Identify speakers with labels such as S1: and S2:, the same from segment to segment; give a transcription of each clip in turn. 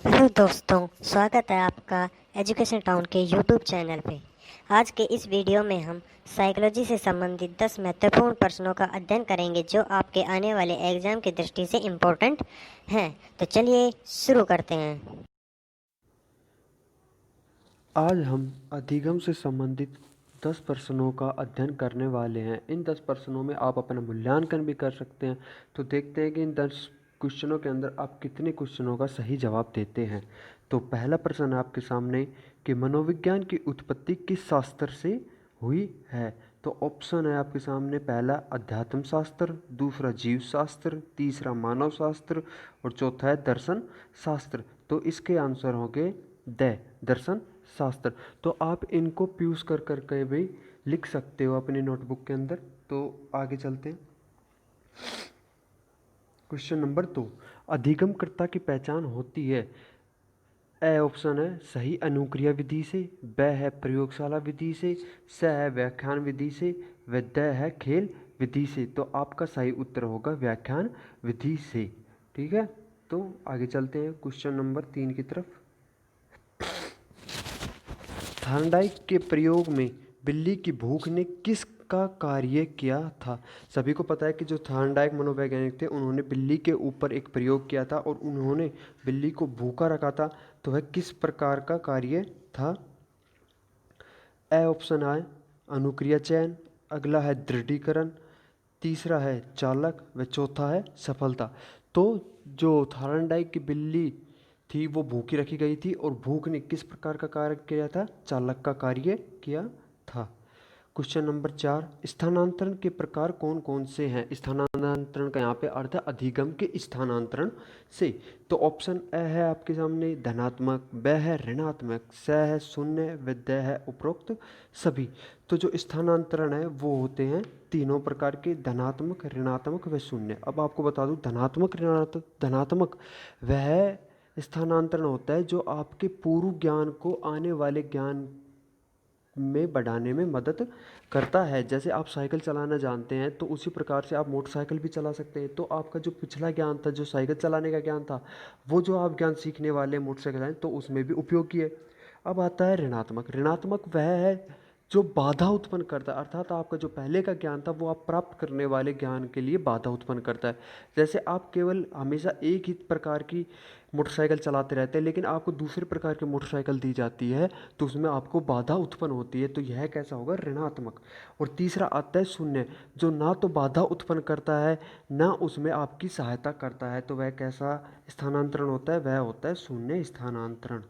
S1: Hello दोस्तों, स्वागत है आपका एजुकेशन टाउन के यूट्यूब चैनल पे। आज के इस वीडियो में हम साइकोलॉजी से संबंधित 10 महत्वपूर्ण प्रश्नों का अध्ययन करेंगे जो आपके आने वाले एग्जाम की दृष्टि से इम्पोर्टेंट हैं। तो चलिए शुरू करते हैं।
S2: आज हम अधिगम से संबंधित 10 प्रश्नों का अध्ययन करने वाले हैं। इन 10 प्रश्नों में आप अपना मूल्यांकन भी कर सकते हैं। तो देखते हैं कि इन 10 क्वेश्चनों के अंदर आप कितने क्वेश्चनों का सही जवाब देते हैं। तो पहला प्रश्न आपके सामने कि मनोविज्ञान की उत्पत्ति किस शास्त्र से हुई है। तो ऑप्शन है आपके सामने, पहला अध्यात्म शास्त्र, दूसरा जीव शास्त्र, तीसरा मानव शास्त्र और चौथा है दर्शन शास्त्र। तो इसके आंसर होंगे दर्शन शास्त्र। तो आप इनको प्यूज कर करके भी लिख सकते हो अपनी नोटबुक के अंदर। तो आगे चलते हैं। क्वेश्चन नंबर 2, अधिगमकर्ता की पहचान होती है। ए ऑप्शन है सही अनुक्रिया विधि से, ब है प्रयोगशाला विधि से, स है व्याख्यान विधि से, व द है खेल विधि से। तो आपका सही उत्तर होगा व्याख्यान विधि से। ठीक है, तो आगे चलते हैं क्वेश्चन नंबर 3 की तरफ। थॉर्नडाइक के प्रयोग में बिल्ली की भूख ने किसका कार्य किया था। सभी को पता है कि जो थॉर्नडाइक मनोवैज्ञानिक थे उन्होंने बिल्ली के ऊपर एक प्रयोग किया था और उन्होंने बिल्ली को भूखा रखा था। तो वह किस प्रकार का कार्य था। ए ऑप्शन है अनुक्रिया चयन, अगला है दृढ़ीकरण, तीसरा है चालक व चौथा है सफलता। तो जो थॉर्नडाइक की बिल्ली थी वो भूखी रखी गई थी और भूख ने किस प्रकार का कार्य किया था, चालक का कार्य किया था। क्वेश्चन नंबर 4, स्थानांतरण के प्रकार कौन कौन से हैं। स्थानांतरण का यहाँ पे अर्थ है अधिगम के स्थानांतरण से। तो ऑप्शन ए है आपके सामने धनात्मक, ब है ऋणात्मक, स है शून्य व द है उपरोक्त सभी। तो जो स्थानांतरण है वो होते हैं तीनों प्रकार के, धनात्मक, ऋणात्मक व शून्य। अब आपको बता दूं धनात्मक ऋणात्मक धनात्मक वह स्थानांतरण होता है जो आपके पूर्व ज्ञान को आने वाले ज्ञान में बढ़ाने में मदद करता है। जैसे आप साइकिल चलाना जानते हैं तो उसी प्रकार से आप मोटरसाइकिल भी चला सकते हैं। तो आपका जो पिछला ज्ञान था, जो साइकिल चलाने का ज्ञान था, वो जो आप ज्ञान सीखने वाले मोटरसाइकिल हैं तो उसमें भी उपयोगी है। अब आता है ऋणात्मक। ऋणात्मक वह है जो बाधा उत्पन्न करता है, अर्थात आपका जो पहले का ज्ञान था वो आप प्राप्त करने वाले ज्ञान के लिए बाधा उत्पन्न करता है। जैसे आप केवल हमेशा एक ही प्रकार की मोटरसाइकिल चलाते रहते हैं लेकिन आपको दूसरे प्रकार की मोटरसाइकिल दी जाती है तो उसमें आपको बाधा उत्पन्न होती है। तो यह कैसा होगा, ऋणात्मक। और तीसरा आता है शून्य, जो ना तो बाधा उत्पन्न करता है ना उसमें आपकी सहायता करता है। तो वह कैसा स्थानांतरण होता है, वह होता है शून्य स्थानांतरण।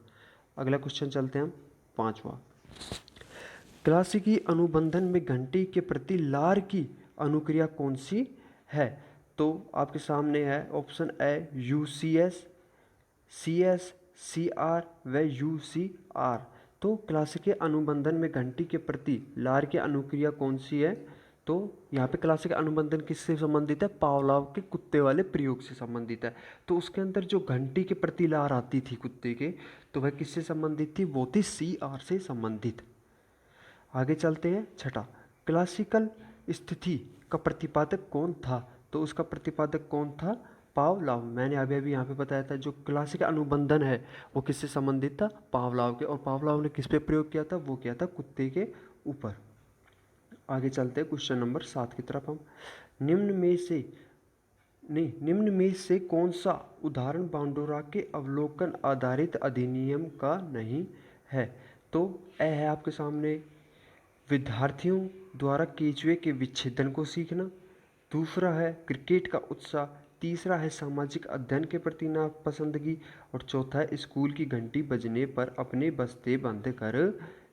S2: अगला क्वेश्चन चलते हैं हम, पांचवा। क्लासिकी अनुबंधन में घंटी के प्रति लार की अनुक्रिया कौन सी है। तो आपके सामने है option A U C S, C S, C R व यू सी आर। तो क्लासिक अनुबंधन में घंटी के प्रति लार की अनुक्रिया कौन सी है। तो यहाँ पे क्लासिक अनुबंधन किससे संबंधित है, पावलाव के कुत्ते वाले प्रयोग से संबंधित है। तो उसके अंदर जो घंटी के प्रति लार आती थी कुत्ते के, तो वह किससे संबंधित थी, वो थी सी आर से संबंधित। आगे चलते हैं, छठा। क्लासिकल स्थिति का प्रतिपादक कौन था। तो उसका प्रतिपादक कौन था, पावलाव। मैंने अभी अभी यहाँ पे बताया था जो क्लासिक अनुबंधन है वो किससे संबंधित था, पावलाव के। और पावलाव ने किस पे प्रयोग किया था, वो किया था कुत्ते के ऊपर। आगे चलते हैं क्वेश्चन नंबर 7 की तरफ हम। निम्न में से कौन सा उदाहरण बांडोरा के अवलोकन आधारित अधिनियम का नहीं है। तो ए है आपके सामने विद्यार्थियों द्वारा केंचुए के विच्छेदन को सीखना, दूसरा है क्रिकेट का उत्साह, तीसरा है सामाजिक अध्ययन के प्रति नापसंदगी और चौथा है स्कूल की घंटी बजने पर अपने बस्ते बंद कर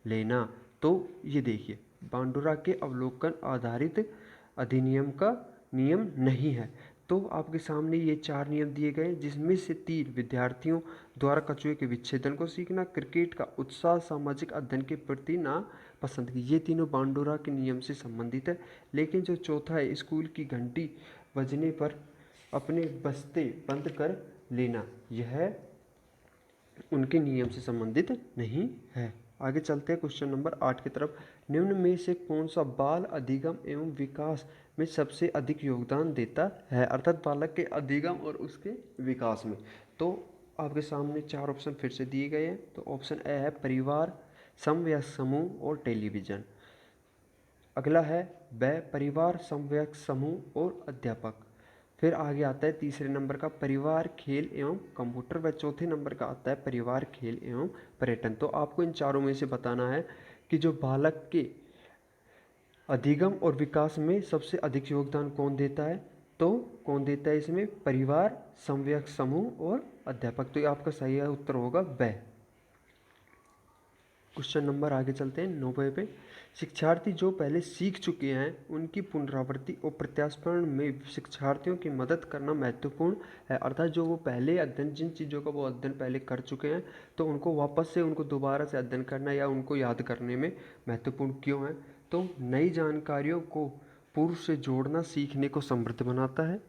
S2: लेना। तो ये देखिए बांडुरा के अवलोकन आधारित अधिनियम का नियम नहीं है। तो आपके सामने ये 4 नियम दिए गए जिसमें से 3 विद्यार्थियों द्वारा कछुए के विच्छेदन को सीखना, क्रिकेट का उत्साह, सामाजिक अध्ययन के प्रति ना पसंद की, ये तीनों बांडुरा के नियम से संबंधित है। लेकिन जो चौथा है स्कूल की घंटी बजने पर अपने बस्ते बंद कर लेना, यह उनके नियम से संबंधित नहीं है। आगे चलते हैं क्वेश्चन नंबर 8 की तरफ। निम्न में से कौन सा बाल अधिगम एवं विकास में सबसे अधिक योगदान देता है, अर्थात बालक के अधिगम और उसके विकास में। तो आपके सामने 4 ऑप्शन फिर से दिए गए हैं। तो ऑप्शन ए है परिवार, समवयस्क समूह और टेलीविज़न। अगला है ब परिवार, समवयस्क समूह और अध्यापक। फिर आगे आता है तीसरे नंबर का परिवार, खेल एवं कंप्यूटर। व चौथे नंबर का आता है परिवार, खेल एवं पर्यटन। तो आपको इन चारों में से बताना है कि जो बालक के अधिगम और विकास में सबसे अधिक योगदान कौन देता है। तो कौन देता है इसमें, परिवार, समवयस्क समूह और अध्यापक। तो ये आपका सही उत्तर होगा ब। क्वेश्चन नंबर आगे चलते हैं 90 पे। शिक्षार्थी जो पहले सीख चुके हैं उनकी पुनरावृत्ति और प्रत्यास्पण में शिक्षार्थियों की मदद करना महत्वपूर्ण है। अर्थात जो वो पहले अध्ययन, जिन चीज़ों का वो अध्ययन पहले कर चुके हैं, तो उनको वापस से उनको दोबारा से अध्ययन करना या उनको याद करने में महत्वपूर्ण क्यों है। तो नई जानकारियों को पूर्व से जोड़ना सीखने को समृद्ध बनाता है।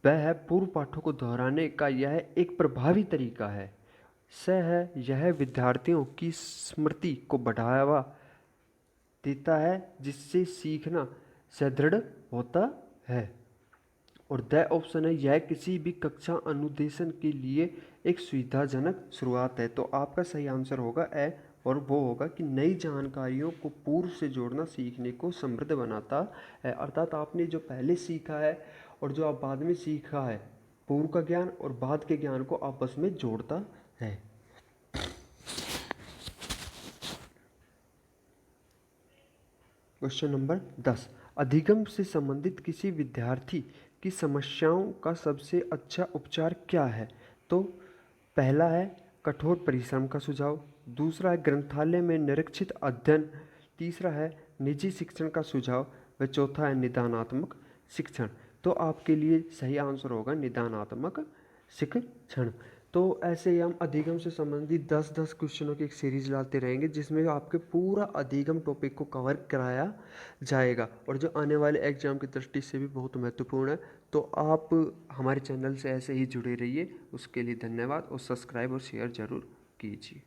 S2: वह है पूर्व पाठों को दोहराने का यह एक प्रभावी तरीका है। स है यह विद्यार्थियों की स्मृति को बढ़ावा देता है जिससे सीखना सुदृढ़ होता है। और द ऑप्शन है यह किसी भी कक्षा अनुदेशन के लिए एक सुविधाजनक शुरुआत है। तो आपका सही आंसर होगा ए, और वो होगा कि नई जानकारियों को पूर्व से जोड़ना सीखने को समृद्ध बनाता है। अर्थात आपने जो पहले सीखा है और जो आप बाद में सीखा है, पूर्व का ज्ञान और बाद के ज्ञान को आपस में जोड़ता है। Question number 10। अधिगम से संबंधित किसी विद्यार्थी की समस्याओं का सबसे अच्छा उपचार क्या है। तो पहला है कठोर परिश्रम का सुझाव, दूसरा है ग्रंथालय में निरीक्षित अध्ययन, तीसरा है निजी शिक्षण का सुझाव व चौथा है निदानात्मक शिक्षण। तो आपके लिए सही आंसर होगा निदानात्मक शिक्षण। तो ऐसे ही हम अधिगम से संबंधित 10-10 क्वेश्चनों की एक सीरीज लाते रहेंगे जिसमें आपके पूरा अधिगम टॉपिक को कवर कराया जाएगा और जो आने वाले एग्जाम की दृष्टि से भी बहुत महत्वपूर्ण है। तो आप हमारे चैनल से ऐसे ही जुड़े रहिए। उसके लिए धन्यवाद और सब्सक्राइब और शेयर ज़रूर कीजिए।